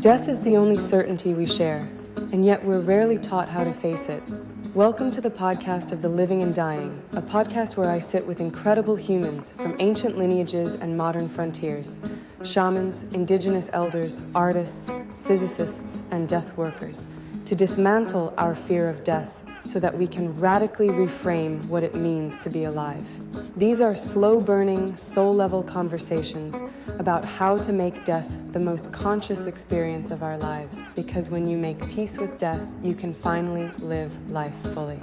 Death is the only certainty we share, and yet we're rarely taught how to face it. Welcome to the podcast of the Living and Dying, a podcast where I sit with incredible humans from ancient lineages and modern frontiers, shamans, indigenous elders, artists, physicists, and death workers, to dismantle our fear of death so that we can radically reframe what it means to be alive. These are slow-burning, soul-level conversations about how to make death the most conscious experience of our lives, because when you make peace with death, you can finally live life fully.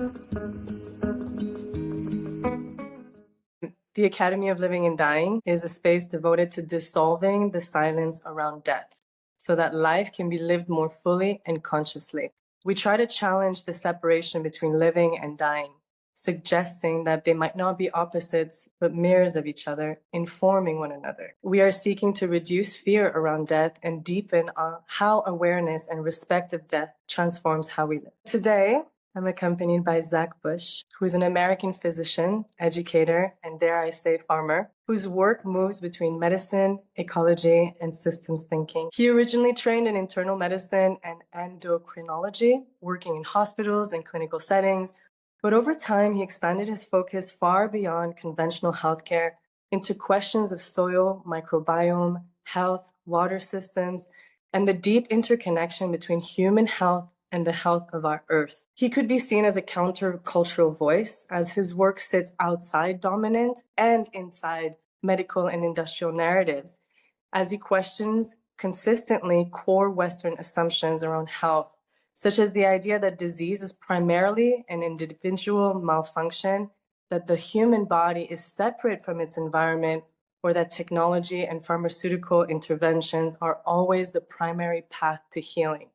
The Academy of Living and Dying is a space devoted to dissolving the silence around death so that life can be lived more fully and consciously. We try to challenge the separation between living and dying, suggesting that they might not be opposites, but mirrors of each other, informing one another. We are seeking to reduce fear around death and deepen how awareness and respect of death transforms how we live. Today, I'm accompanied by Zach Bush, who is an American physician, educator, and dare I say farmer, whose work moves between medicine, ecology, and systems thinking. He originally trained in internal medicine and endocrinology, working in hospitals and clinical settings, but over time, he expanded his focus far beyond conventional healthcare into questions of soil, microbiome, health, water systems, and the deep interconnection between human health and the health of our earth. He could be seen as a countercultural voice, as his work sits outside dominant and inside medical and industrial narratives, as he questions consistently core Western assumptions around health, such as the idea that disease is primarily an individual malfunction, that the human body is separate from its environment, or that technology and pharmaceutical interventions are always the primary path to healing.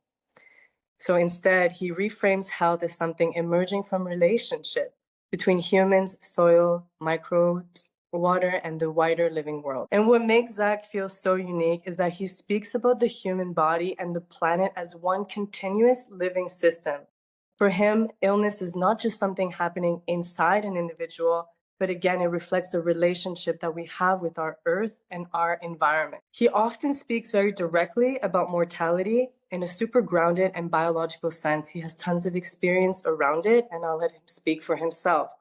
So instead, he reframes health as something emerging from relationship between humans, soil, microbes, water, and the wider living world. And what makes Zach feel so unique is that he speaks about the human body and the planet as one continuous living system. For him, illness is not just something happening inside an individual, but again, it reflects the relationship that we have with our earth and our environment. He often speaks very directly about mortality in a super grounded and biological sense. He has tons of experience around it, and I'll let him speak for himself.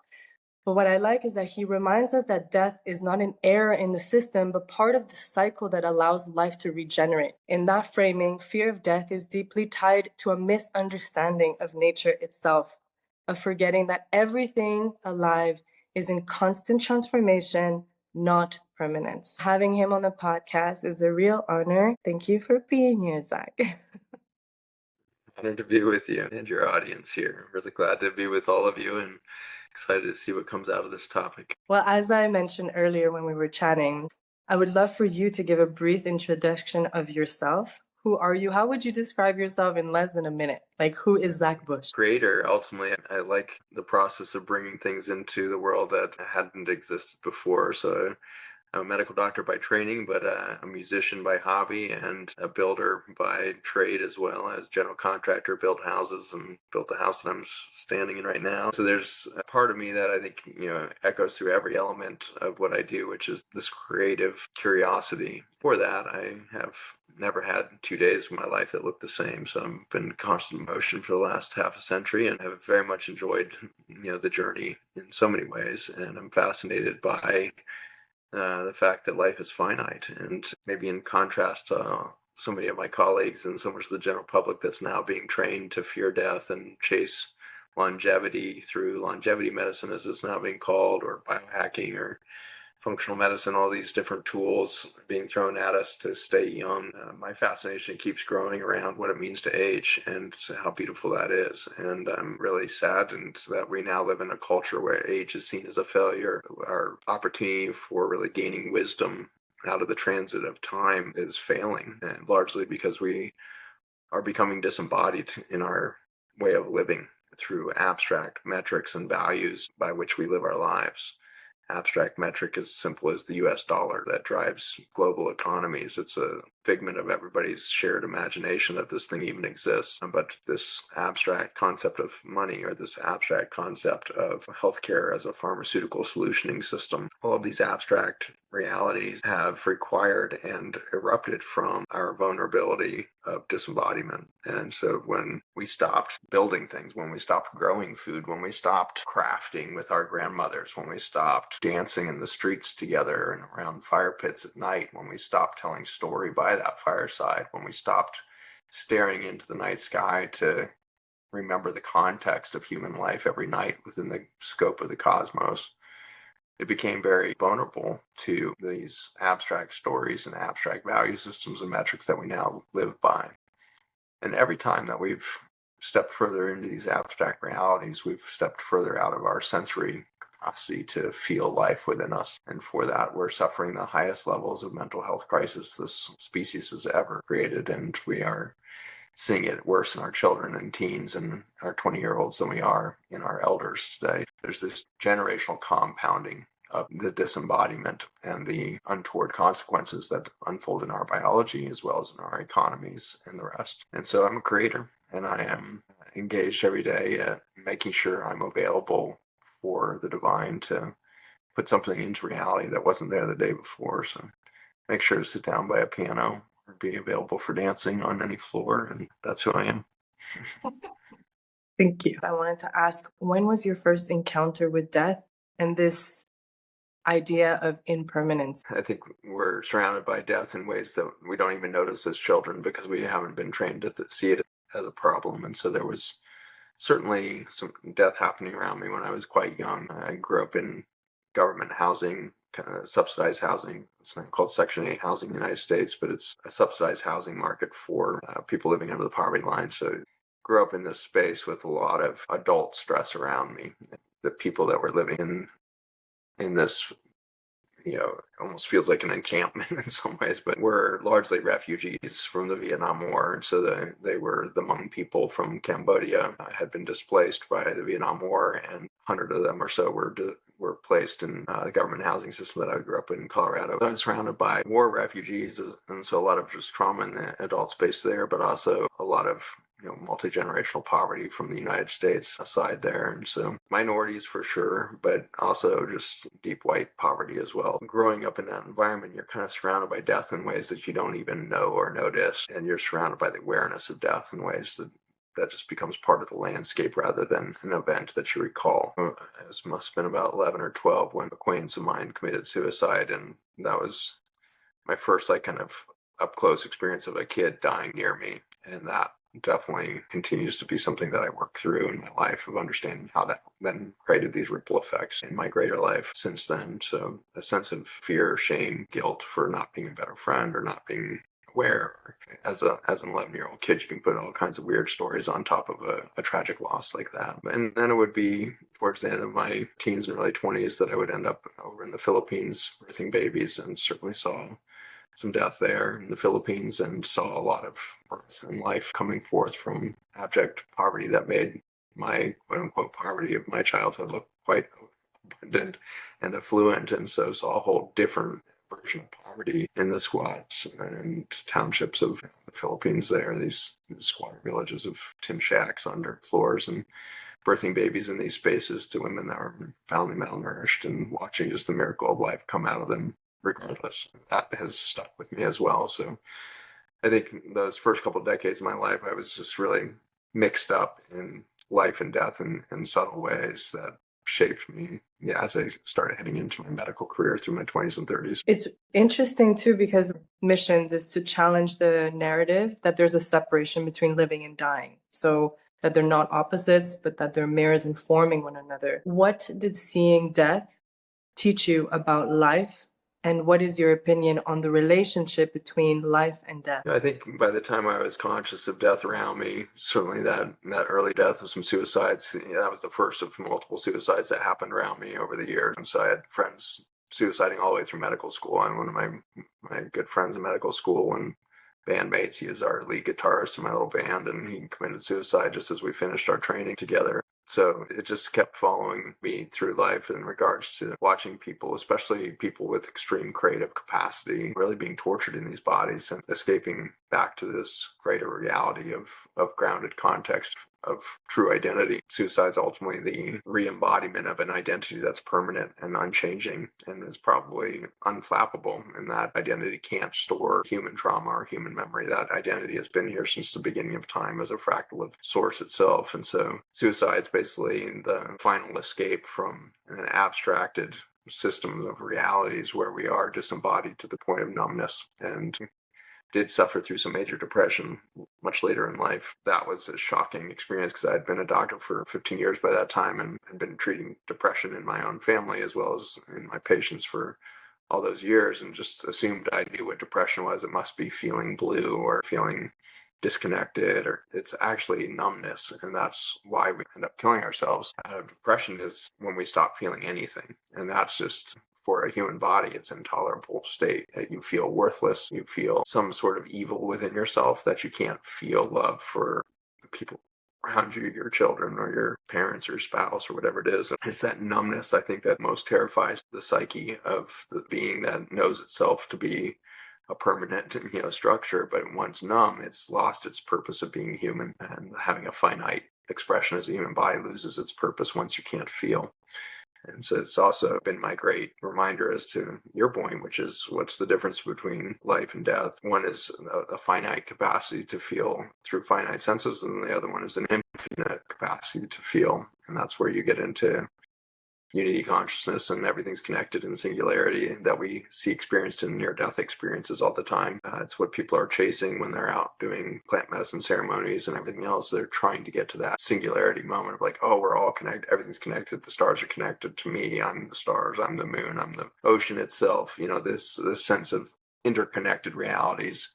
But what I like is that he reminds us that death is not an error in the system, but part of the cycle that allows life to regenerate. In that framing, fear of death is deeply tied to a misunderstanding of nature itself, of forgetting that everything alive is in constant transformation, not permanence. Having him on the podcast is a real honor. Thank you for being here, Zach. Honored to be with you and your audience here. Really glad to be with all of you and excited to see what comes out of this topic. Well, as I mentioned earlier when we were chatting, I would love for you to give a brief introduction of yourself. Who are you? How would you describe yourself in less than a minute? Like, who is Zach Bush? Creator, ultimately. I like the process of bringing things into the world that hadn't existed before. So I'm a medical doctor by training, but a musician by hobby and a builder by trade, as well as general contractor, built houses and built the house that I'm standing in right now. So there's a part of me that I think, echoes through every element of what I do, which is this creative curiosity. For that, I have never had 2 days of my life that look the same. So I've been in constant motion for the last half a century and have very much enjoyed, the journey in so many ways. And I'm fascinated by the fact that life is finite, and maybe in contrast to so many of my colleagues and so much of the general public that's now being trained to fear death and chase longevity through longevity medicine, as it's now being called, or biohacking or functional medicine, all these different tools being thrown at us to stay young. My fascination keeps growing around what it means to age and how beautiful that is. And I'm really saddened that we now live in a culture where age is seen as a failure. Our opportunity for really gaining wisdom out of the transit of time is failing, and largely because we are becoming disembodied in our way of living through abstract metrics and values by which we live our lives. Abstract metric as simple as the US dollar that drives global economies. It's a figment of everybody's shared imagination that this thing even exists. But this abstract concept of money, or this abstract concept of healthcare as a pharmaceutical solutioning system, all of these abstract realities have required and erupted from our vulnerability of disembodiment. And so when we stopped building things, when we stopped growing food, when we stopped crafting with our grandmothers, when we stopped dancing in the streets together and around fire pits at night, when we stopped telling story by that fireside, when we stopped staring into the night sky to remember the context of human life every night within the scope of the cosmos, it became very vulnerable to these abstract stories and abstract value systems and metrics that we now live by. And every time that we've stepped further into these abstract realities, we've stepped further out of our sensory capacity to feel life within us. And for that, we're suffering the highest levels of mental health crisis this species has ever created. And we are seeing it worse in our children and teens and our 20-year-olds than we are in our elders today. There's this generational compounding of the disembodiment and the untoward consequences that unfold in our biology as well as in our economies and the rest. And so I'm a creator, and I am engaged every day at making sure I'm available for the divine to put something into reality that wasn't there the day before. So make sure to sit down by a piano or be available for dancing on any floor, and that's who I am. Thank you. I wanted to ask, when was your first encounter with death and this idea of impermanence? I think we're surrounded by death in ways that we don't even notice as children because we haven't been trained to see it as a problem. And so there was certainly some death happening around me when I was quite young. I grew up in government housing, kind of subsidized housing. It's not called Section 8 housing in the United States, but it's a subsidized housing market for people living under the poverty line. So grew up in this space with a lot of adult stress around me. The people that were living in this, almost feels like an encampment in some ways, but were largely refugees from the Vietnam War. And so they were the Hmong people from Cambodia, had been displaced by the Vietnam War, and 100 of them or so were placed in the government housing system that I grew up in Colorado. I was surrounded by war refugees, and so a lot of just trauma in the adult space there, but also a lot of multi-generational poverty from the United States aside there. And so minorities for sure, but also just deep white poverty as well. Growing up in that environment, you're kind of surrounded by death in ways that you don't even know or notice. And you're surrounded by the awareness of death in ways that just becomes part of the landscape rather than an event that you recall. It must have been about 11 or 12 when acquaintance of mine committed suicide. And that was my first kind of up close experience of a kid dying near me. And that definitely continues to be something that I work through in my life, of understanding how that then created these ripple effects in my greater life since then. So a sense of fear, shame, guilt for not being a better friend or not being aware. As an 11-year-old kid, you can put all kinds of weird stories on top of a tragic loss like that. And then it would be towards the end of my teens and early 20s that I would end up over in the Philippines birthing babies, and certainly saw some death there in the Philippines and saw a lot of birth and life coming forth from abject poverty that made my quote-unquote poverty of my childhood look quite abundant and affluent. And so saw a whole different version of poverty in the squats and townships of the Philippines there, these squatter villages of tin shacks under floors, and birthing babies in these spaces to women that were profoundly malnourished, and watching just the miracle of life come out of them regardless. That has stuck with me as well. So I think those first couple of decades of my life, I was just really mixed up in life and death in subtle ways that shaped me as I started heading into my medical career through my 20s and 30s. It's interesting too, because missions is to challenge the narrative that there's a separation between living and dying. So that they're not opposites, but that they're mirrors informing one another. What did seeing death teach you about life? And what is your opinion on the relationship between life and death? I think by the time I was conscious of death around me, certainly that early death of some suicides, that was the first of multiple suicides that happened around me over the years. And so I had friends suiciding all the way through medical school. And one of my good friends in medical school and bandmates, he was our lead guitarist in my little band, and he committed suicide just as we finished our training together. So it just kept following me through life in regards to watching people, especially people with extreme creative capacity, really being tortured in these bodies and escaping back to this greater reality of grounded context of true identity. Suicide's ultimately the re-embodiment of an identity that's permanent and unchanging and is probably unflappable, and that identity can't store human trauma or human memory. That identity has been here since the beginning of time as a fractal of source itself. And so suicide's basically the final escape from an abstracted system of realities where we are disembodied to the point of numbness, and did suffer through some major depression much later in life. That was a shocking experience because I had been a doctor for 15 years by that time and had been treating depression in my own family as well as in my patients for all those years, and just assumed I knew what depression was. It must be feeling blue or feeling disconnected, or it's actually numbness, and that's why we end up killing ourselves. Depression is when we stop feeling anything, and that's just, for a human body, it's an intolerable state. You feel worthless, you feel some sort of evil within yourself, that you can't feel love for the people around you, your children or your parents or spouse or whatever it is. It's that numbness, I think, that most terrifies the psyche of the being that knows itself to be a permanent, structure, but once numb, it's lost its purpose of being human, and having a finite expression as a human body loses its purpose once you can't feel. And so it's also been my great reminder as to your point, which is, what's the difference between life and death? One is a finite capacity to feel through finite senses, and the other one is an infinite capacity to feel. And that's where you get into unity consciousness, and everything's connected in singularity that we see experienced in near-death experiences all the time. It's what people are chasing when they're out doing plant medicine ceremonies and everything else. They're trying to get to that singularity moment of like, oh, we're all connected, everything's connected, the stars are connected to me, I'm the stars, I'm the moon, I'm the ocean itself. This sense of interconnected realities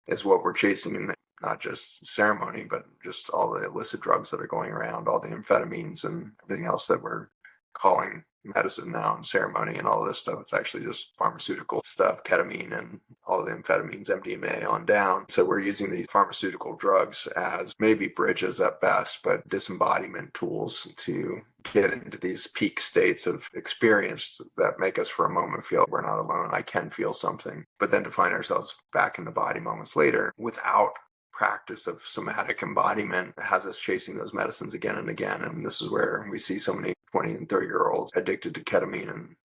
is what we're chasing in not just ceremony, but just all the illicit drugs that are going around, all the amphetamines and everything else that we're calling medicine now and ceremony and all this stuff. It's actually just pharmaceutical stuff, ketamine and all the amphetamines, MDMA on down. So we're using these pharmaceutical drugs as maybe bridges at best, but disembodiment tools to get into these peak states of experience that make us for a moment feel we're not alone. I can feel something, but then to find ourselves back in the body moments later without practice of somatic embodiment has us chasing those medicines again and again. And this is where we see so many 20 and 30-year-olds addicted to ketamine and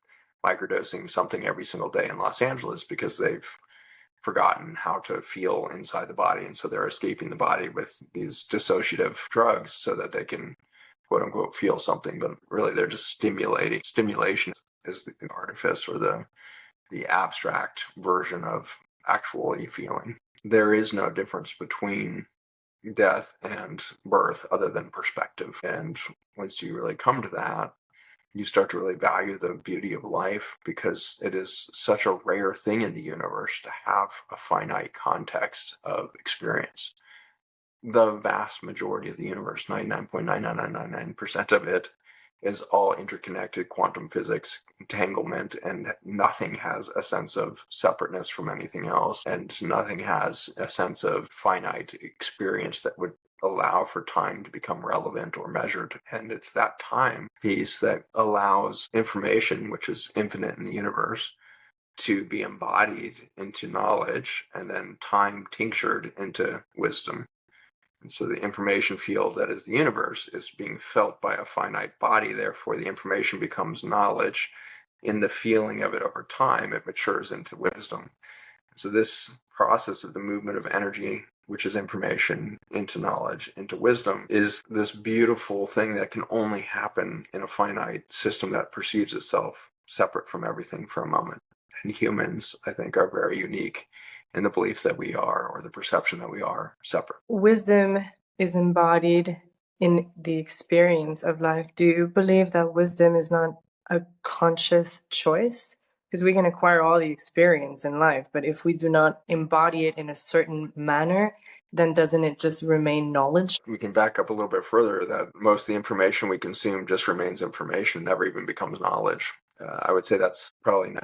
microdosing something every single day in Los Angeles because they've forgotten how to feel inside the body. And so they're escaping the body with these dissociative drugs so that they can, quote unquote, feel something. But really, they're just stimulating. Stimulation is the artifice or the abstract version of actually feeling. There is no difference between death and birth other than perspective. And once you really come to that, you start to really value the beauty of life, because it is such a rare thing in the universe to have a finite context of experience. The vast majority of the universe, 99.99999% of it, is all interconnected quantum physics entanglement, and nothing has a sense of separateness from anything else, and nothing has a sense of finite experience that would allow for time to become relevant or measured. And it's that time piece that allows information, which is infinite in the universe, to be embodied into knowledge, and then time tinctured into wisdom. And so the information field that is the universe is being felt by a finite body. Therefore, the information becomes knowledge. In the feeling of it over time, it matures into wisdom. So this process of the movement of energy, which is information, into knowledge, into wisdom, is this beautiful thing that can only happen in a finite system that perceives itself separate from everything for a moment. And humans, I think, are very unique in the belief that we are, or the perception that we are, separate. Wisdom is embodied in the experience of life. Do you believe that wisdom is not a conscious choice? Because we can acquire all the experience in life, but if we do not embody it in a certain manner, then doesn't it just remain knowledge? We can back up a little bit further that most of the information we consume just remains information, never even becomes knowledge. I would say that's probably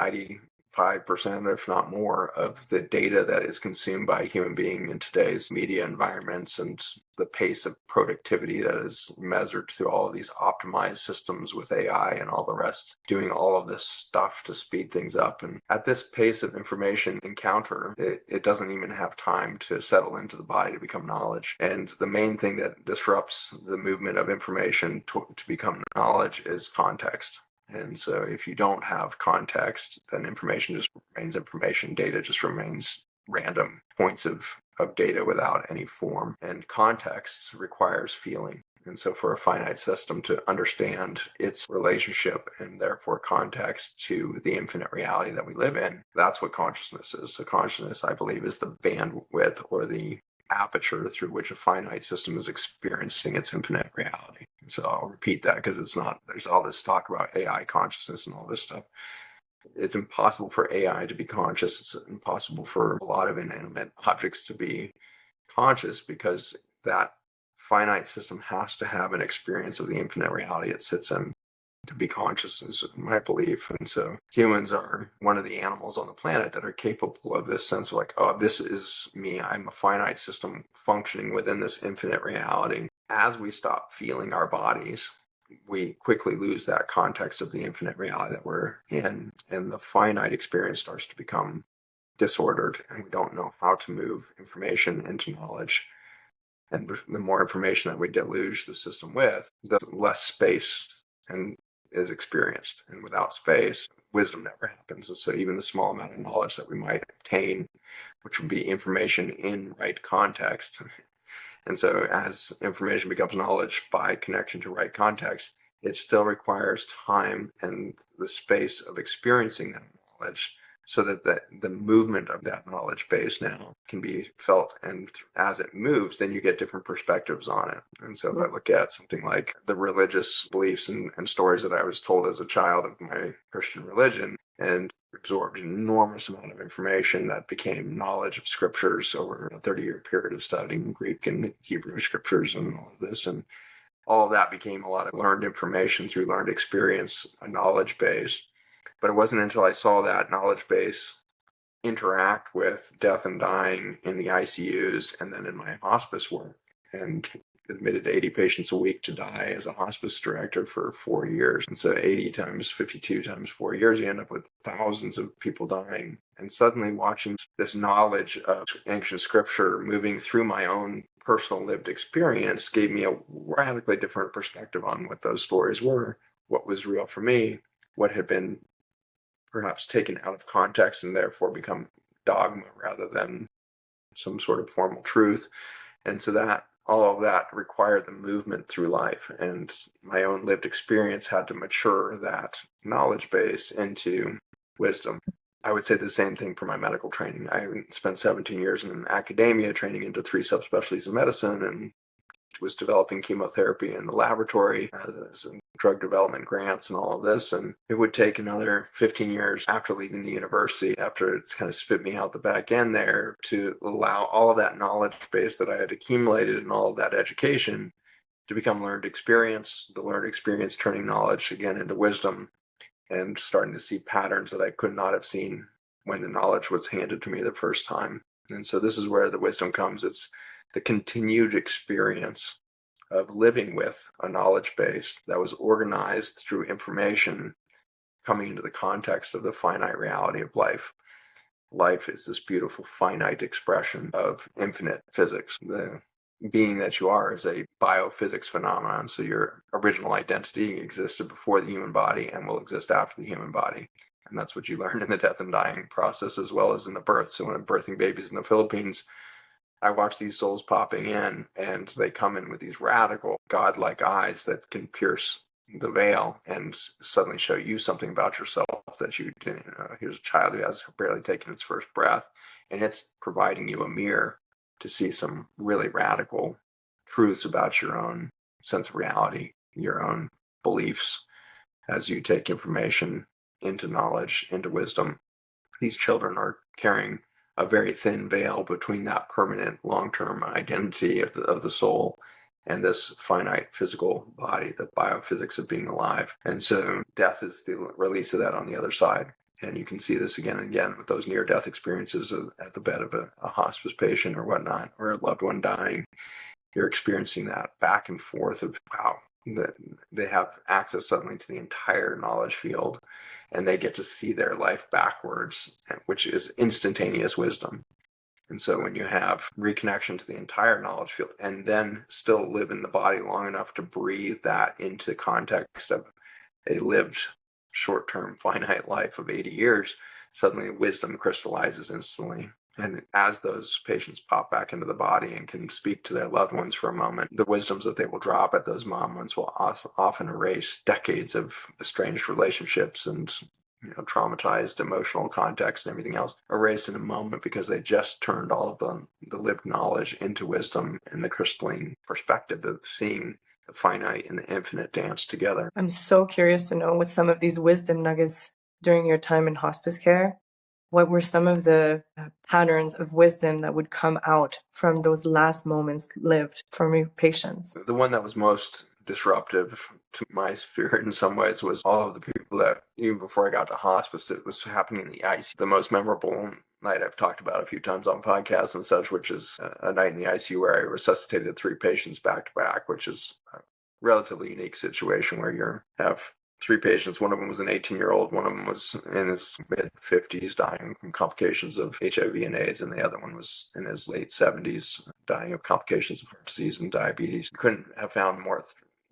5%, if not more, of the data that is consumed by a human being in today's media environments, and the pace of productivity that is measured through all of these optimized systems with AI and all the rest, doing all of this stuff to speed things up. And at this pace of information encounter, it doesn't even have time to settle into the body to become knowledge. And the main thing that disrupts the movement of information to become knowledge is context. And so if you don't have context, then information just remains information. Data just remains random points of data without any form. And context requires feeling. And so for a finite system to understand its relationship and therefore context to the infinite reality that we live in, that's what consciousness is. So consciousness, I believe, is the bandwidth or the aperture through which a finite system is experiencing its infinite reality. So I'll repeat that because there's all this talk about AI consciousness and all this stuff. It's impossible for AI to be conscious. It's impossible for a lot of inanimate objects to be conscious, because that finite system has to have an experience of the infinite reality it sits in to be conscious, is my belief. And so humans are one of the animals on the planet that are capable of this sense of like, oh, this is me. I'm a finite system functioning within this infinite reality. As we stop feeling our bodies, we quickly lose that context of the infinite reality that we're in, and the finite experience starts to become disordered, and we don't know how to move information into knowledge. And the more information that we deluge the system with, the less space and is experienced. And without space, wisdom never happens. And so even the small amount of knowledge that we might obtain, which would be information in right context. And so as information becomes knowledge by connection to right context, it still requires time and the space of experiencing that knowledge, so that the movement of that knowledge base now can be felt. And as it moves, then you get different perspectives on it. And so if I look at something like the religious beliefs and stories that I was told as a child of my Christian religion, and absorbed an enormous amount of information that became knowledge of scriptures over a 30-year period of studying Greek and Hebrew scriptures and all of this. And all of that became a lot of learned information through learned experience, a knowledge base. But it wasn't until I saw that knowledge base interact with death and dying in the ICUs and then in my hospice work, and admitted 80 patients a week to die as a hospice director for 4 years. And so 80 times 52 times 4 years, you end up with thousands of people dying. And suddenly watching this knowledge of ancient scripture moving through my own personal lived experience gave me a radically different perspective on what those stories were, what was real for me, what had been perhaps taken out of context and therefore become dogma rather than some sort of formal truth. And so that all of that required the movement through life, and my own lived experience had to mature that knowledge base into wisdom. I would say the same thing for my medical training. I spent 17 years in academia training into 3 subspecialties of medicine, and was developing chemotherapy in the laboratory as drug development grants and all of this. And it would take another 15 years after leaving the university, after it's kind of spit me out the back end there, to allow all of that knowledge base that I had accumulated and all of that education to become learned experience, the learned experience turning knowledge again into wisdom, and starting to see patterns that I could not have seen when the knowledge was handed to me the first time. And so this is where the wisdom comes. It's the continued experience of living with a knowledge base that was organized through information coming into the context of the finite reality of life. Life is this beautiful finite expression of infinite physics. The being that you are is a biophysics phenomenon. So your original identity existed before the human body and will exist after the human body. And that's what you learn in the death and dying process as well as in the birth. So when I'm birthing babies in the Philippines, I watch these souls popping in, and they come in with these radical, godlike eyes that can pierce the veil and suddenly show you something about yourself that you didn't know. Here's a child who has barely taken its first breath, and it's providing you a mirror to see some really radical truths about your own sense of reality, your own beliefs, as you take information into knowledge, into wisdom. These children are carrying a very thin veil between that permanent long-term identity of the soul and this finite physical body, the biophysics of being alive. And so death is the release of that on the other side. And you can see this again and again with those near-death experiences at the bed of a hospice patient or whatnot, or a loved one dying. You're experiencing that back and forth of, wow, that they have access suddenly to the entire knowledge field, and they get to see their life backwards, which is instantaneous wisdom. And so when you have reconnection to the entire knowledge field and then still live in the body long enough to breathe that into context of a lived short-term finite life of 80 years, suddenly wisdom crystallizes instantly. And as those patients pop back into the body and can speak to their loved ones for a moment, the wisdoms that they will drop at those moments will often erase decades of estranged relationships and traumatized emotional context and everything else, erased in a moment because they just turned all of the lived knowledge into wisdom and the crystalline perspective of seeing the finite and the infinite dance together. I'm so curious to know what some of these wisdom nuggets during your time in hospice care, what were some of the patterns of wisdom that would come out from those last moments lived from your patients? The one that was most disruptive to my spirit in some ways was all of the people that, even before I got to hospice, it was happening in the ICU. The most memorable night I've talked about a few times on podcasts and such, which is a night in the ICU where I resuscitated 3 patients back to back, which is a relatively unique situation where you have 3 patients. One of them was an 18-year-old. One of them was in his mid-50s dying from complications of HIV and AIDS, and the other one was in his late 70s dying of complications of heart disease and diabetes. You couldn't have found more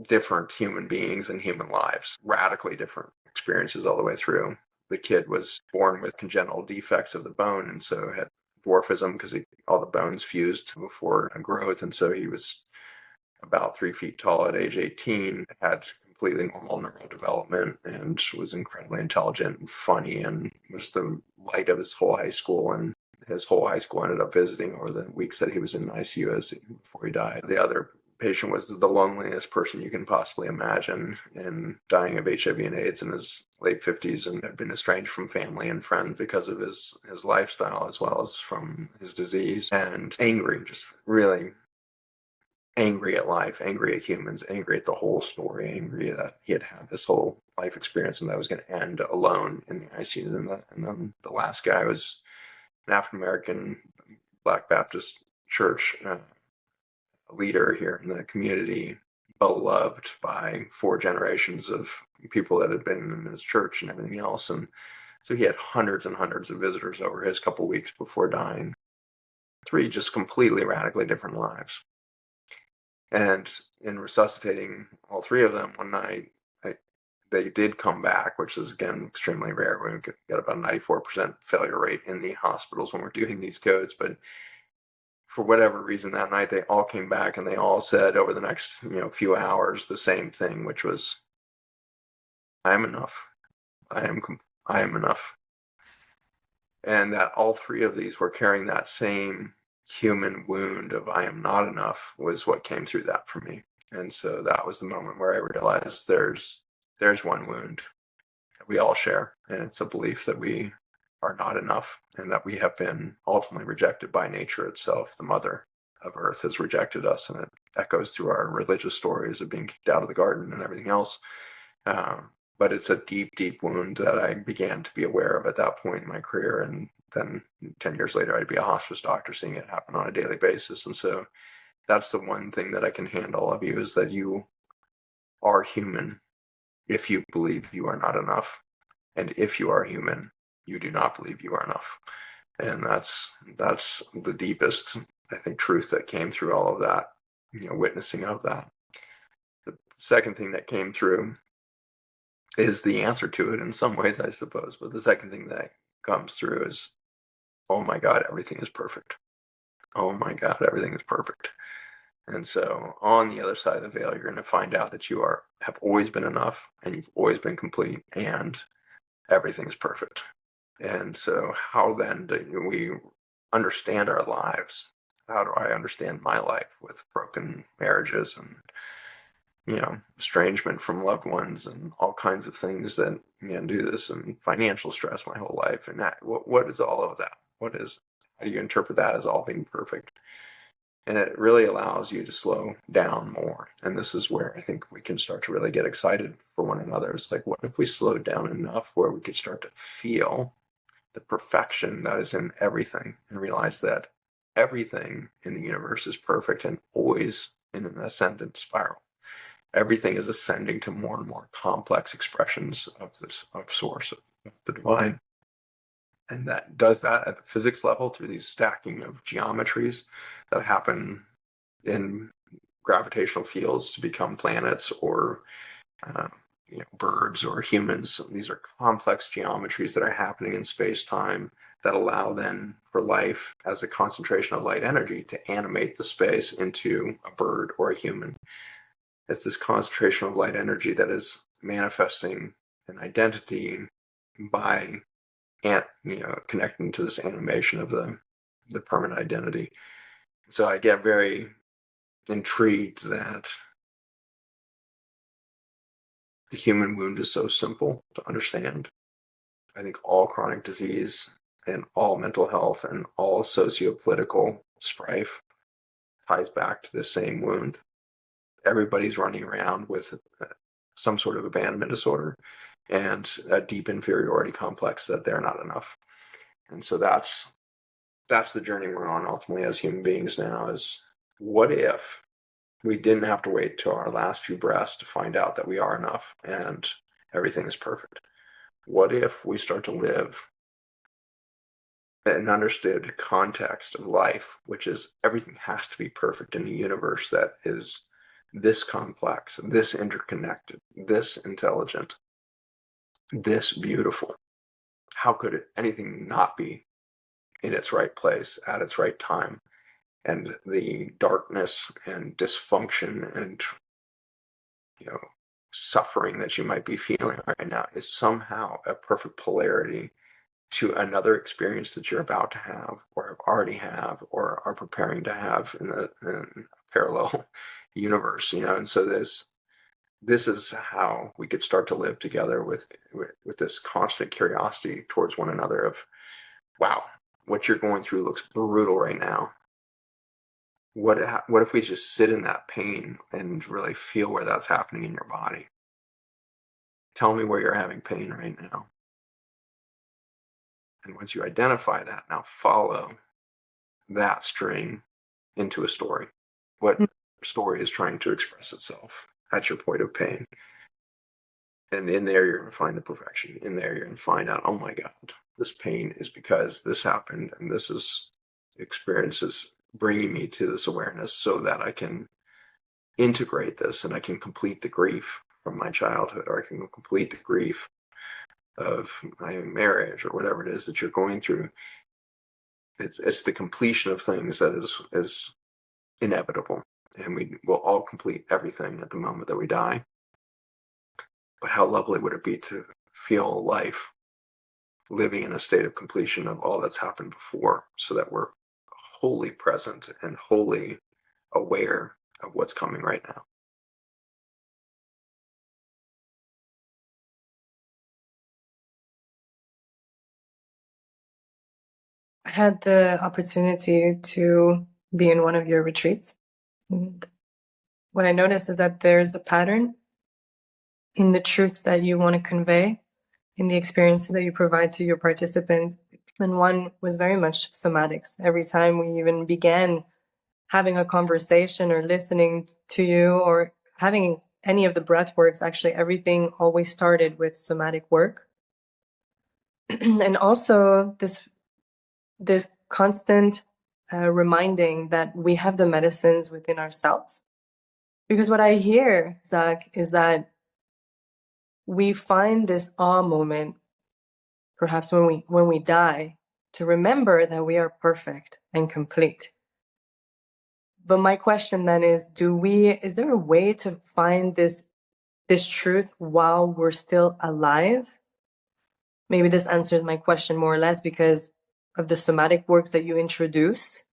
different human beings and human lives, radically different experiences all the way through. The kid was born with congenital defects of the bone, and so had dwarfism because all the bones fused before growth, and so he was about 3 feet tall at age 18, had completely normal neurodevelopment, and was incredibly intelligent and funny, and was the light of his whole high school. And his whole high school ended up visiting over the weeks that he was in ICU before he died. The other patient was the loneliest person you can possibly imagine, and dying of HIV and AIDS in his late 50s, and had been estranged from family and friends because of his lifestyle as well as from his disease, and angry, just really angry at life, angry at humans, angry at the whole story, angry that he had this whole life experience and that was going to end alone in the ICU. And then the last guy was an African-American Black Baptist church leader here in the community, beloved by 4 generations of people that had been in his church and everything else. And so he had hundreds and hundreds of visitors over his couple weeks before dying. 3 just completely radically different lives. And in resuscitating all 3 of them one night, they did come back, which is, again, extremely rare. We get about a 94% failure rate in the hospitals when we're doing these codes. But for whatever reason, that night, they all came back and they all said over the next few hours the same thing, which was, I am enough. I am enough. And that all 3 of these were carrying that same human wound of I am not enough was what came through that for me. And so that was the moment where I realized there's one wound that we all share, and it's a belief that we are not enough and that we have been ultimately rejected by nature itself. The mother of earth has rejected us, and it echoes through our religious stories of being kicked out of the garden and everything else. But it's a deep, deep wound that I began to be aware of at that point in my career. And then 10 years later, I'd be a hospice doctor seeing it happen on a daily basis. And so that's the one thing that I can hand all of you, is that you are human if you believe you are not enough. And if you are human, you do not believe you are enough. And that's the deepest, I think, truth that came through all of that, witnessing of that. The second thing that came through is the answer to it in some ways, I suppose. But the second thing that comes through is, oh my God, everything is perfect. Oh my God, everything is perfect. And so on the other side of the veil, you're going to find out that you have always been enough, and you've always been complete, and everything is perfect. And so how then do we understand our lives? How do I understand my life with broken marriages and estrangement from loved ones and all kinds of things that do this, and financial stress my whole life? And what is all of that? How do you interpret that as all being perfect? And it really allows you to slow down more. And this is where I think we can start to really get excited for one another. It's like, what if we slowed down enough where we could start to feel the perfection that is in everything and realize that everything in the universe is perfect and always in an ascendant spiral. Everything is ascending to more and more complex expressions of this, of source, of the divine. And that does that at the physics level through these stacking of geometries that happen in gravitational fields to become planets or birds or humans. These are complex geometries that are happening in space-time that allow then for life as a concentration of light energy to animate the space into a bird or a human. It's this concentration of light energy that is manifesting an identity by connecting to this animation of the permanent identity. So I get very intrigued that the human wound is so simple to understand. I think all chronic disease and all mental health and all socio-political strife ties back to the same wound. Everybody's running around with some sort of abandonment disorder and a deep inferiority complex that they're not enough. And so that's the journey we're on ultimately as human beings now, is what if we didn't have to wait till our last few breaths to find out that we are enough and everything is perfect? What if we start to live an understood context of life, which is everything has to be perfect in a universe that is this complex, this interconnected, this intelligent, this beautiful? How could anything not be in its right place at its right time? And the darkness and dysfunction and suffering that you might be feeling right now is somehow a perfect polarity to another experience that you're about to have or have already have or are preparing to have in a parallel universe. And so this is how we could start to live together with this constant curiosity towards one another of, wow, what you're going through looks brutal right now. What if we just sit in that pain and really feel where that's happening in your body? Tell me where you're having pain right now. And once you identify that, now follow that string into a story. What story is trying to express itself at your point of pain? And in there, you're going to find the perfection. In there, you're going to find out, oh my God, this pain is because this happened, and this is experiences bringing me to this awareness so that I can integrate this and I can complete the grief from my childhood, or I can complete the grief of my marriage, or whatever it is that you're going through. It's the completion of things that is inevitable, and we will all complete everything at the moment that we die. But how lovely would it be to feel life living in a state of completion of all that's happened before, so that we're wholly present and wholly aware of what's coming right now. I had the opportunity to be in one of your retreats. And what I noticed is that there's a pattern in the truths that you want to convey, in the experiences that you provide to your participants. And one was very much somatics. Every time we even began having a conversation or listening to you or having any of the breath works, actually everything always started with somatic work. And also this constant reminding that we have the medicines within ourselves. Because what I hear, Zach, is that we find this awe moment, perhaps when we die, to remember that we are perfect and complete. But my question then is there a way to find this truth while we're still alive? Maybe this answers my question more or less because of the somatic works that you introduce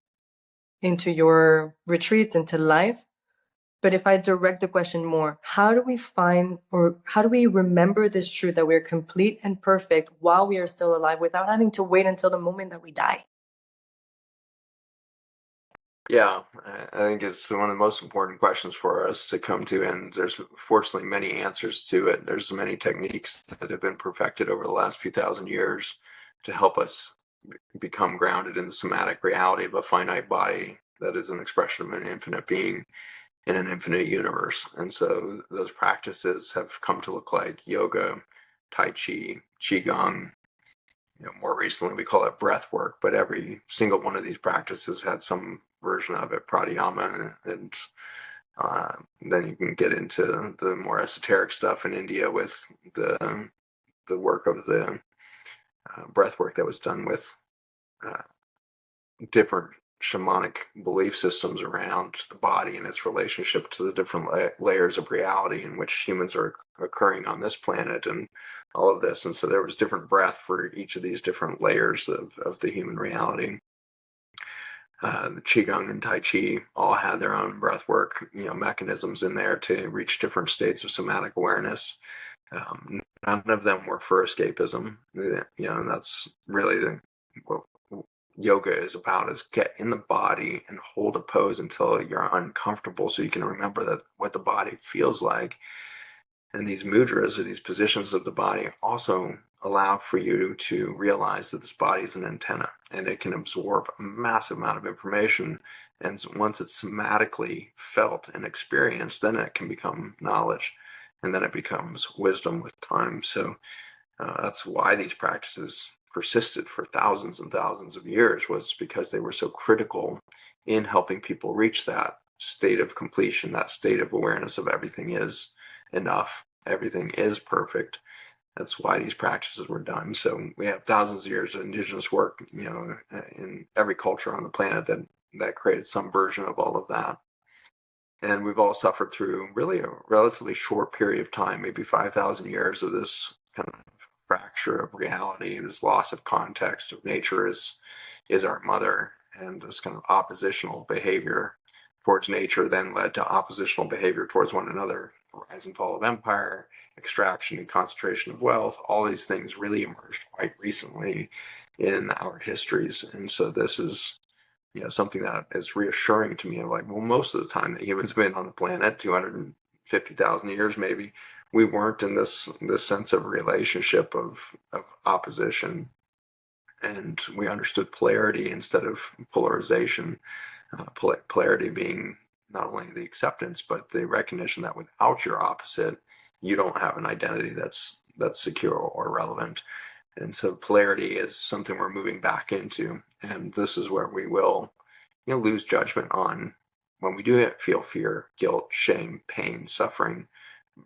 into your retreats, into life. But if I direct the question more, how do we find, or how do we remember this truth that we're complete and perfect while we are still alive without having to wait until the moment that we die? Yeah, I think it's one of the most important questions for us to come to, and there's fortunately many answers to it. There's many techniques that have been perfected over the last few thousand years to help us become grounded in the somatic reality of a finite body that is an expression of an infinite being in an infinite universe. And so those practices have come to look like yoga, tai chi, qigong. More recently we call it breath work, but every single one of these practices had some version of it, pranayama, and then you can get into the more esoteric stuff in India with the work of the breath work that was done with uh, different shamanic belief systems around the body and its relationship to the different layers of reality in which humans are occurring on this planet and all of this. And so there was different breath for each of these different layers of the human reality. The qigong and tai chi all had their own breath work, mechanisms in there to reach different states of somatic awareness. None of them were for escapism. And that's really what yoga is about, is get in the body and hold a pose until you're uncomfortable so you can remember that what the body feels like. And these mudras, or these positions of the body, also allow for you to realize that this body is an antenna and it can absorb a massive amount of information. And once it's somatically felt and experienced, then it can become knowledge, and then it becomes wisdom with time. So that's why these practices persisted for thousands and thousands of years, was because they were so critical in helping people reach that state of completion, that state of awareness of everything is enough, everything is perfect. That's why these practices were done. So we have thousands of years of indigenous work, in every culture on the planet that created some version of all of that. And we've all suffered through really a relatively short period of time, maybe 5,000 years of this kind of fracture of reality, this loss of context of nature is our mother, and this kind of oppositional behavior towards nature then led to oppositional behavior towards one another. The rise and fall of empire, extraction and concentration of wealth, all these things really emerged quite recently in our histories. And so this is something that is reassuring to me. I'm like, well, most of the time that humans have been on the planet, 250,000 years maybe, we weren't in this sense of relationship of opposition, and we understood polarity instead of polarization. Polarity being not only the acceptance, but the recognition that without your opposite, you don't have an identity that's secure or relevant. And so polarity is something we're moving back into. And this is where we will lose judgment on when we do feel fear, guilt, shame, pain, suffering,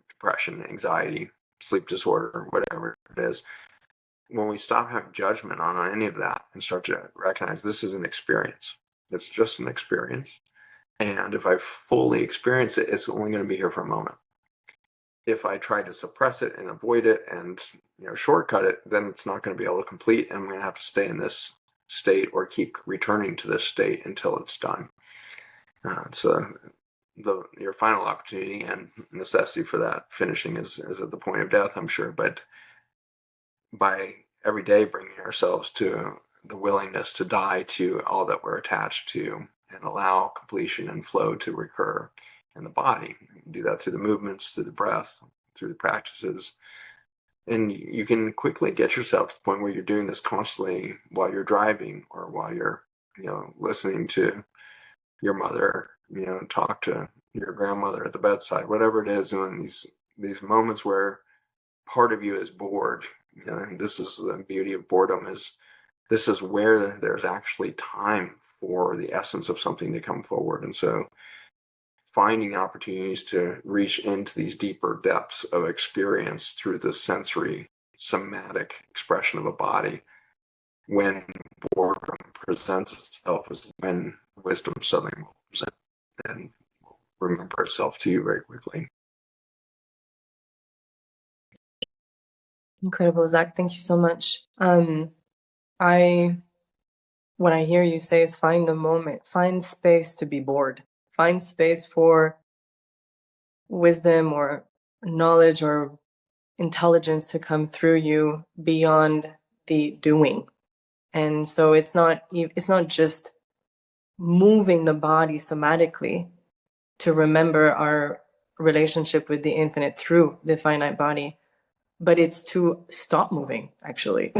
depression, anxiety, sleep disorder, whatever it is. When we stop having judgment on any of that and start to recognize this is an experience, it's just an experience. And if I fully experience it, it's only going to be here for a moment. If I try to suppress it and avoid it and shortcut it, then it's not going to be able to complete, and I'm going to have to stay in this state or keep returning to this state until it's done. So your final opportunity and necessity for that finishing is at the point of death, I'm sure. But by every day bringing ourselves to the willingness to die to all that we're attached to and allow completion and flow to recur in the body. You can do that through the movements, through the breath, through the practices. And you can quickly get yourself to the point where you're doing this constantly while you're driving, or while you're, listening to your mother, talk to your grandmother at the bedside, whatever it is. And these moments where part of you is bored. And this is the beauty of boredom, is this is where there's actually time for the essence of something to come forward. And so finding opportunities to reach into these deeper depths of experience through the sensory somatic expression of a body, when boredom presents itself, is when wisdom suddenly will present and remember itself to you very quickly. Incredible, Zach. Thank you so much. What I hear you say is find the moment, find space to be bored, find space for wisdom or knowledge or intelligence to come through you beyond the doing. And so it's not just moving the body somatically to remember our relationship with the infinite through the finite body, but it's to stop moving, actually.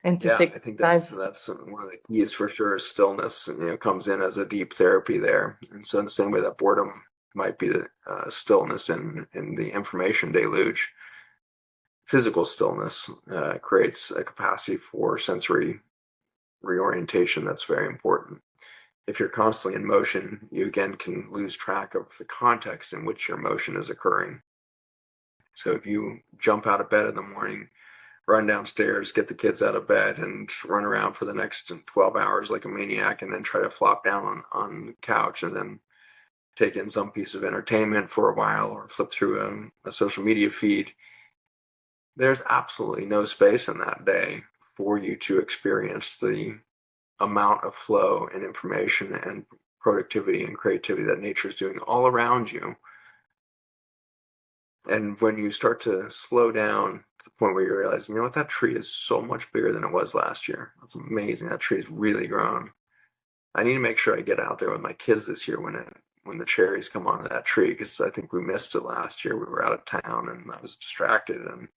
And to Yeah, take I think time that's to one of the keys for sure. Is stillness, comes in as a deep therapy there. And so in the same way that boredom might be the stillness in the information deluge, physical stillness creates a capacity for sensory reorientation that's very important. If you're constantly in motion, you again can lose track of the context in which your motion is occurring. So if you jump out of bed in the morning, run downstairs, get the kids out of bed, and run around for the next 12 hours like a maniac, and then try to flop down on the couch and then take in some piece of entertainment for a while or flip through a social media feed, there's absolutely no space in that day for you to experience the amount of flow and information and productivity and creativity that nature is doing all around you. And when you start to slow down to the point where you realize, you know what, that tree is so much bigger than it was last year. That's amazing. That tree's really grown. I need to make sure I get out there with my kids this year when the cherries come onto that tree, because I think we missed it last year. We were out of town and I was distracted and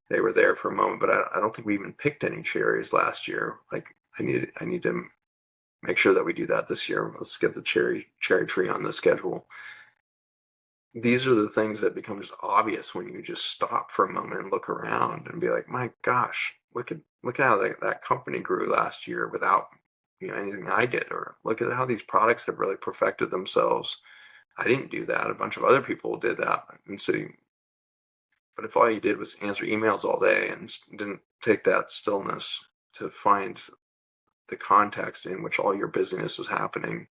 they were there for a moment, but I don't think we even picked any cherries last year. Like I need to make sure that we do that this year. Let's get the cherry tree on the schedule. These are the things that become just obvious when you just stop for a moment and look around and be like, my gosh, look at how that company grew last year without anything I did, or look at how these products have really perfected themselves. I didn't do that. A bunch of other people did that. And so, but if all you did was answer emails all day and didn't take that stillness to find the context in which all your busyness is happening,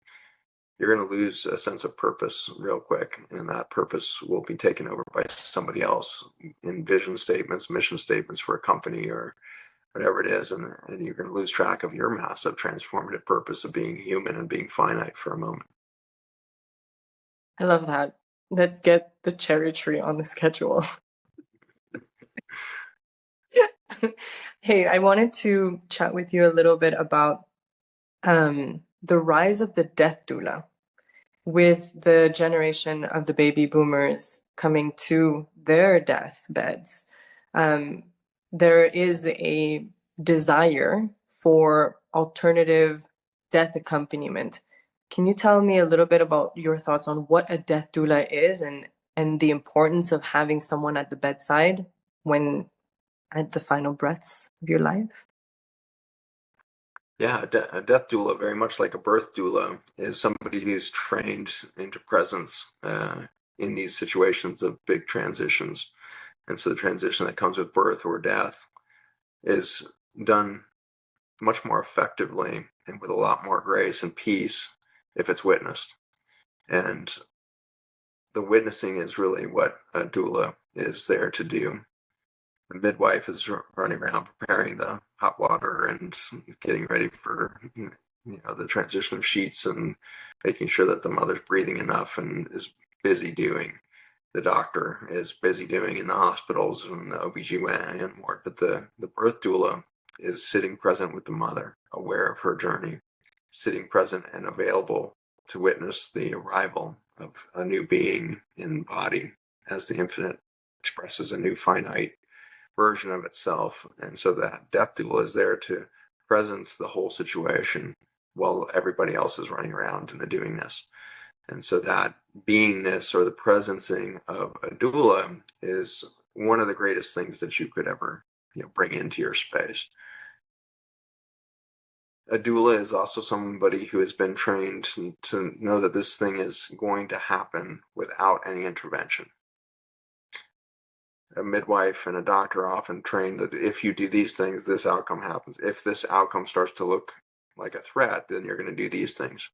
you're going to lose a sense of purpose real quick, and that purpose will be taken over by somebody else in vision statements, mission statements for a company or whatever it is, and you're going to lose track of your massive transformative purpose of being human and being finite for a moment. I love that. Let's get the cherry tree on the schedule. Hey, I wanted to chat with you a little bit about the rise of the death doula. With the generation of the baby boomers coming to their deathbeds, there is a desire for alternative death accompaniment. Can you tell me a little bit about your thoughts on what a death doula is and the importance of having someone at the bedside when at the final breaths of your life? Yeah, a death doula, very much like a birth doula, is somebody who's trained into presence in these situations of big transitions. And so the transition that comes with birth or death is done much more effectively and with a lot more grace and peace if it's witnessed. And the witnessing is really what a doula is there to do. The midwife is running around preparing the hot water and getting ready for the transition of sheets and making sure that the mother's breathing enough and is busy doing. The doctor is busy doing in the hospitals and the OBGYN and more. But the birth doula is sitting present with the mother, aware of her journey, sitting present and available to witness the arrival of a new being in body as the infinite expresses a new finite version of itself. And so that death doula is there to presence the whole situation while everybody else is running around in the doingness. And so that beingness or the presencing of a doula is one of the greatest things that you could ever bring into your space. A doula is also somebody who has been trained to know that this thing is going to happen without any intervention. A midwife and a doctor are often trained that if you do these things, this outcome happens. If this outcome starts to look like a threat, then you're going to do these things.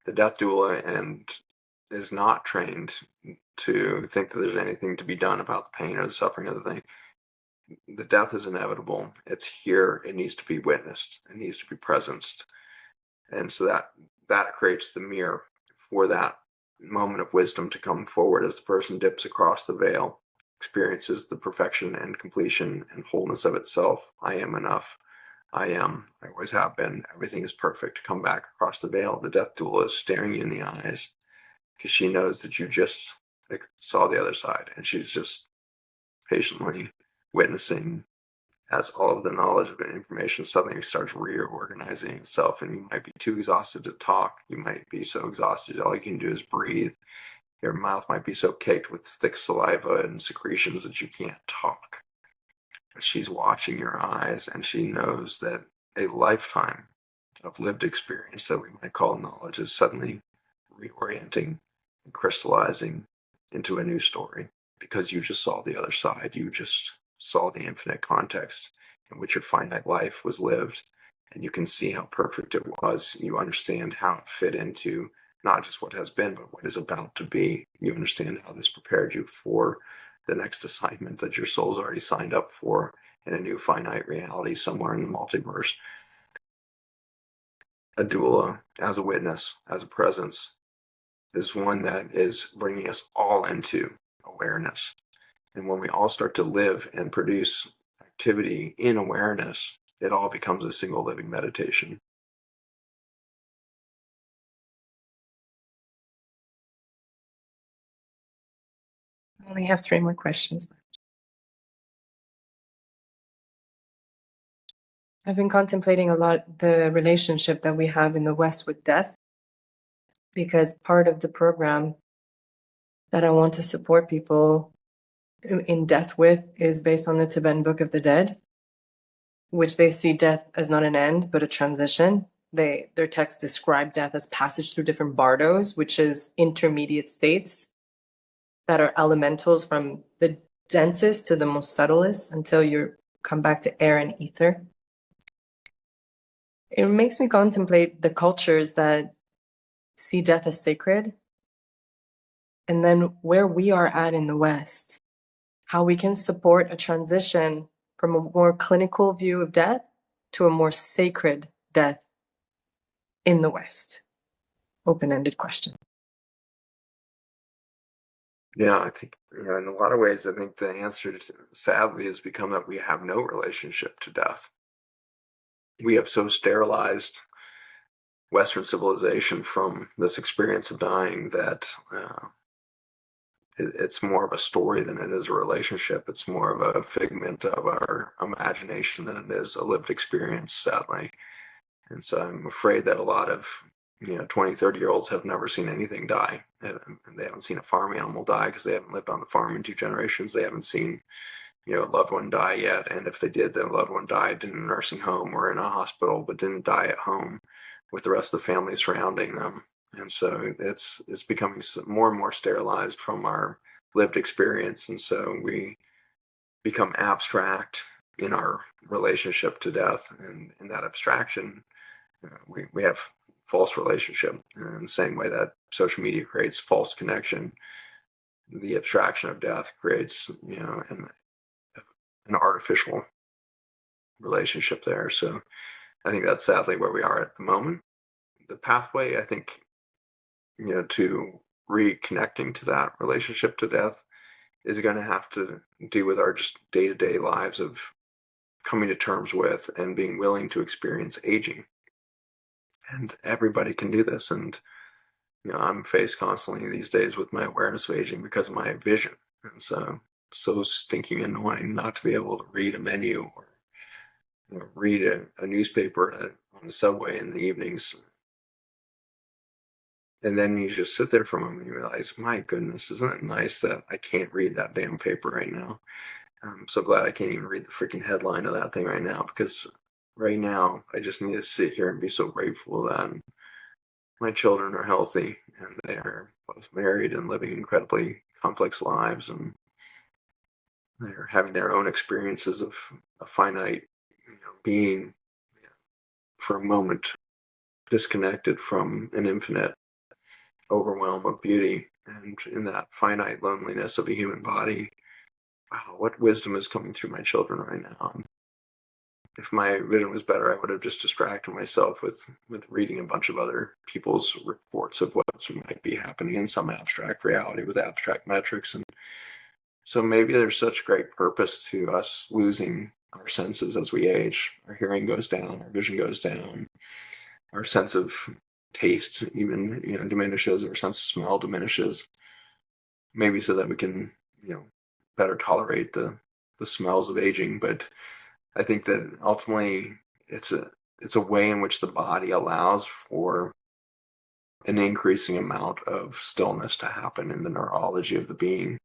The death doula is not trained to think that there's anything to be done about the pain or the suffering of the thing. The death is inevitable. It's here. It needs to be witnessed. It needs to be presenced. And so that creates the mirror for that moment of wisdom to come forward as the person dips across the veil, experiences the perfection and completion and wholeness of itself. I am enough. I am. I always have been. Everything is perfect. Come back across the veil. The death doula is staring you in the eyes because she knows that you just saw the other side, and she's just patiently witnessing as all of the knowledge and information suddenly starts reorganizing itself, and you might be too exhausted to talk. You might be so exhausted all you can do is breathe. Your mouth might be so caked with thick saliva and secretions that you can't talk. She's watching your eyes, and she knows that a lifetime of lived experience that we might call knowledge is suddenly reorienting and crystallizing into a new story because you just saw the other side. You just saw the infinite context in which your finite life was lived, and you can see how perfect it was. You understand how it fit into not just what has been, but what is about to be. You understand how this prepared you for the next assignment that your soul's already signed up for in a new finite reality somewhere in the multiverse. A doula, as a witness, as a presence, is one that is bringing us all into awareness. And when we all start to live and produce activity in awareness, it all becomes a single living meditation. I only have 3 more questions left. I've been contemplating a lot the relationship that we have in the West with death, because part of the program that I want to support people in death with is based on the Tibetan Book of the Dead, which they see death as not an end, but a transition. Their texts describe death as passage through different bardos, which is intermediate states that are elementals from the densest to the most subtlest until you come back to air and ether. It makes me contemplate the cultures that see death as sacred, and then where we are at in the West, how we can support a transition from a more clinical view of death to a more sacred death in the West. Open-ended question. Yeah, I think in a lot of ways, I think the answer, sadly, has become that we have no relationship to death. We have so sterilized Western civilization from this experience of dying that it's more of a story than it is a relationship. It's more of a figment of our imagination than it is a lived experience, sadly. And so I'm afraid that a lot of 20, 30-year-olds have never seen anything die. And they haven't seen a farm animal die because they haven't lived on the farm in 2 generations. They haven't seen a loved one die yet. And if they did, their loved one died in a nursing home or in a hospital, but didn't die at home with the rest of the family surrounding them. And so it's becoming more and more sterilized from our lived experience. And so we become abstract in our relationship to death. And in that abstraction, we have false relationship. In the same way that social media creates false connection, the abstraction of death creates an artificial relationship there. So I think that's sadly where we are at the moment. The pathway, I think, to reconnecting to that relationship to death is going to have to do with our just day-to-day lives of coming to terms with and being willing to experience aging. And everybody can do this. And I'm faced constantly these days with my awareness of aging because of my vision. And so stinking annoying not to be able to read a menu or read a newspaper on the subway in the evenings. And then you just sit there for a moment and you realize, my goodness, isn't it nice that I can't read that damn paper right now? I'm so glad I can't even read the freaking headline of that thing right now, because right now I just need to sit here and be so grateful that my children are healthy and they are both married and living incredibly complex lives, and they're having their own experiences of a finite being for a moment disconnected from an infinite overwhelm of beauty. And in that finite loneliness of a human body, wow, what wisdom is coming through my children right now. If my vision was better, I would have just distracted myself with reading a bunch of other people's reports of what might be happening in some abstract reality with abstract metrics. And so maybe there's such great purpose to us losing our senses as we age. Our hearing goes down, our vision goes down, our sense of taste even diminishes, our sense of smell diminishes, maybe so that we can better tolerate the smells of aging. But I think that ultimately it's a way in which the body allows for an increasing amount of stillness to happen in the neurology of the being.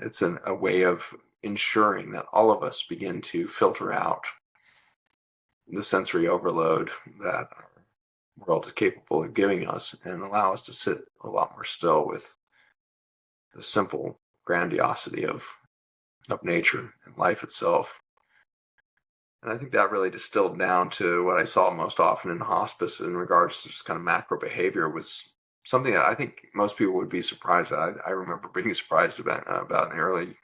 It's a way of ensuring that all of us begin to filter out the sensory overload that our world is capable of giving us and allow us to sit a lot more still with the simple grandiosity of nature and life itself. And I think that really distilled down to what I saw most often in hospice in regards to just kind of macro behavior was something that I think most people would be surprised at. I remember being surprised about in the early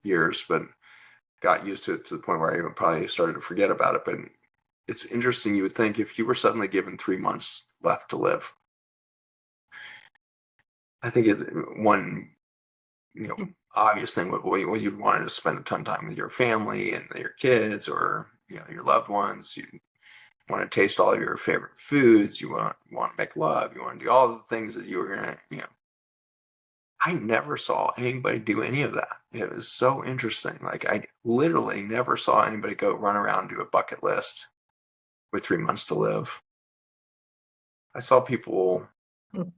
years, but got used to it to the point where I even probably started to forget about it. But it's interesting. You would think if you were suddenly given 3 months left to live, I think one obvious thing would you'd want to spend a ton of time with your family and your kids or your loved ones. You want to taste all your favorite foods. You want to make love. You want to do all the things that you were gonna I never saw anybody do any of that. It was so interesting. Like I literally never saw anybody go run around and do a bucket list with 3 months to live. I saw people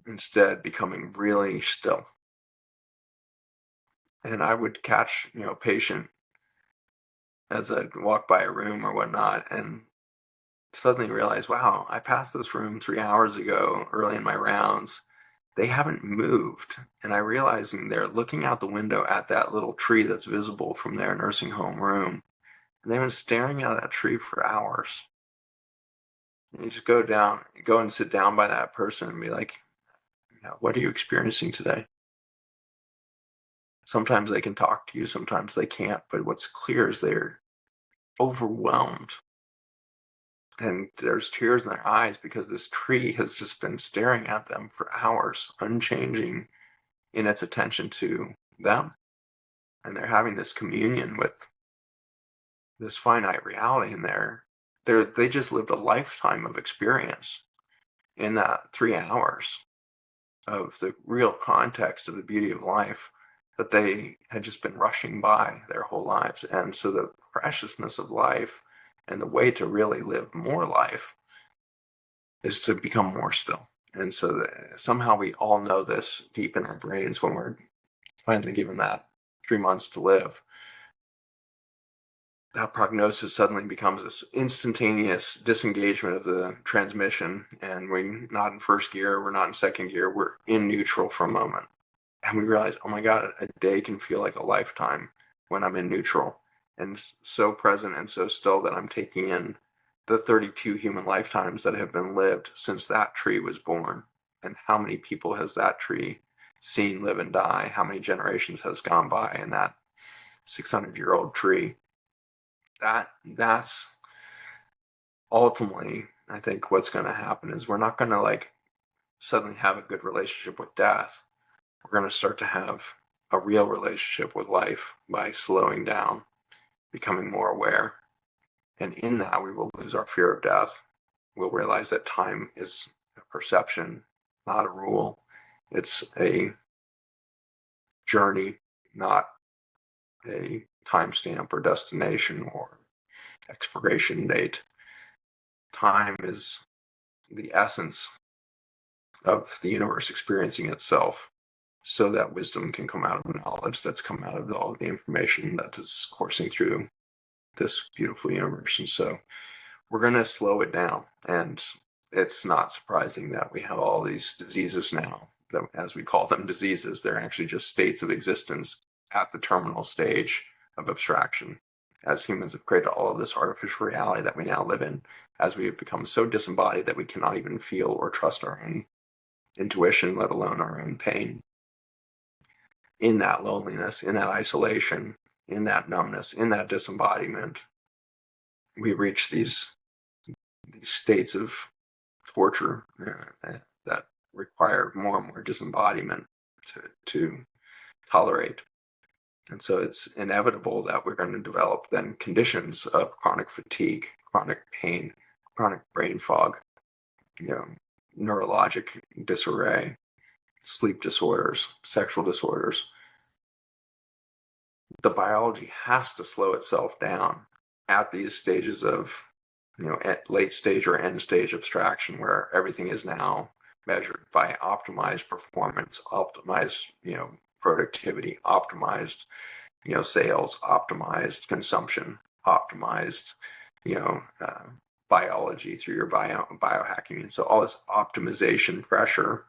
instead becoming really still. And I would catch, a patient as I walk by a room or whatnot and suddenly realize, wow, I passed this room 3 hours ago early in my rounds. They haven't moved. And I realized they're looking out the window at that little tree that's visible from their nursing home room. And they've been staring at that tree for hours. And you just go and sit down by that person and be like, what are you experiencing today? Sometimes they can talk to you, sometimes they can't. But what's clear is they're overwhelmed. And there's tears in their eyes because this tree has just been staring at them for hours, unchanging in its attention to them. And they're having this communion with this finite reality in there. They just lived a lifetime of experience in that 3 hours of the real context of the beauty of life that they had just been rushing by their whole lives. And so the preciousness of life and the way to really live more life is to become more still. And so somehow we all know this deep in our brains when we're finally given that 3 months to live. That prognosis suddenly becomes this instantaneous disengagement of the transmission, and we're not in first gear, we're not in second gear, we're in neutral for a moment. And we realize, oh my God, a day can feel like a lifetime when I'm in neutral and so present and so still that I'm taking in the 32 human lifetimes that have been lived since that tree was born. And how many people has that tree seen live and die? How many generations has gone by in that 600-year-old tree? That's ultimately, I think, what's going to happen is we're not going to suddenly have a good relationship with death. We're going to start to have a real relationship with life by slowing down, becoming more aware. And in that, we will lose our fear of death. We'll realize that time is a perception, not a rule. It's a journey, not a timestamp or destination or expiration date. Time is the essence of the universe experiencing itself, so that wisdom can come out of knowledge that's come out of all of the information that is coursing through this beautiful universe. And so we're going to slow it down. And it's not surprising that we have all these diseases now, that, as we call them diseases, they're actually just states of existence at the terminal stage of abstraction. As humans have created all of this artificial reality that we now live in, as we have become so disembodied that we cannot even feel or trust our own intuition, let alone our own pain. In that loneliness, in that isolation, in that numbness, in that disembodiment, we reach these states of torture that require more and more disembodiment to tolerate. And so it's inevitable that we're going to develop then conditions of chronic fatigue, chronic pain, chronic brain fog, neurologic disarray, sleep disorders, sexual disorders. The biology has to slow itself down at these stages of, at late stage or end stage abstraction, where everything is now measured by optimized performance, optimized, productivity, optimized, sales, optimized consumption, optimized, biology through your biohacking. And so all this optimization pressure,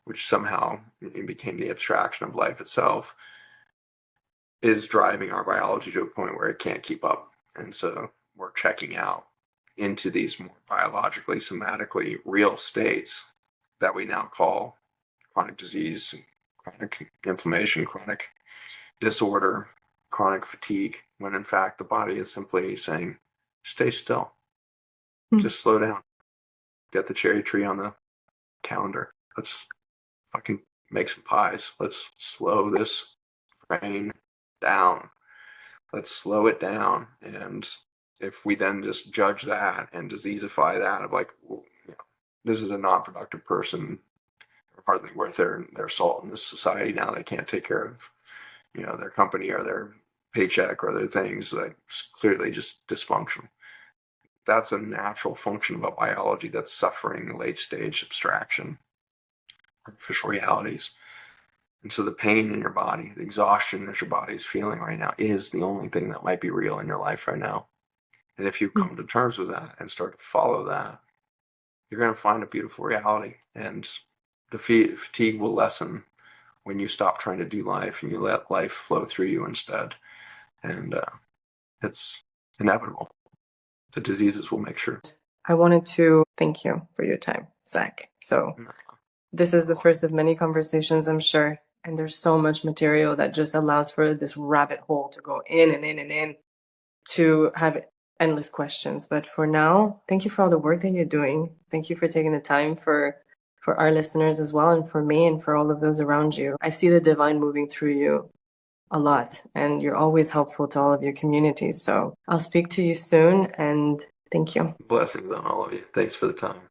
which somehow became the abstraction of life itself, is driving our biology to a point where it can't keep up. And so we're checking out into these more biologically, somatically real states that we now call chronic disease, chronic inflammation, chronic disorder, chronic fatigue, when in fact the body is simply saying, stay still, just slow down, get the cherry tree on the calendar, let's fucking make some pies, let's slow this brain down, let's slow it down. And if we then just judge that and diseasify that of like, well, this is a non-productive person, hardly worth their salt in this society now, they can't take care of their company or their paycheck or their things, that's clearly just dysfunctional. That's a natural function of a biology that's suffering late stage abstraction, artificial realities. And so the pain in your body, the exhaustion that your body is feeling right now is the only thing that might be real in your life right now. And if you come to terms with that and start to follow that, you're going to find a beautiful reality. And the fatigue will lessen when you stop trying to do life and you let life flow through you instead. And it's inevitable. The diseases will make sure. I wanted to thank you for your time, Zach. So this is the first of many conversations, I'm sure. And there's so much material that just allows for this rabbit hole to go in and in and in, to have endless questions. But for now, thank you for all the work that you're doing. Thank you for taking the time for our listeners as well, and for me and for all of those around you. I see the divine moving through you a lot, and you're always helpful to all of your communities. So I'll speak to you soon, and thank you. Blessings on all of you. Thanks for the time.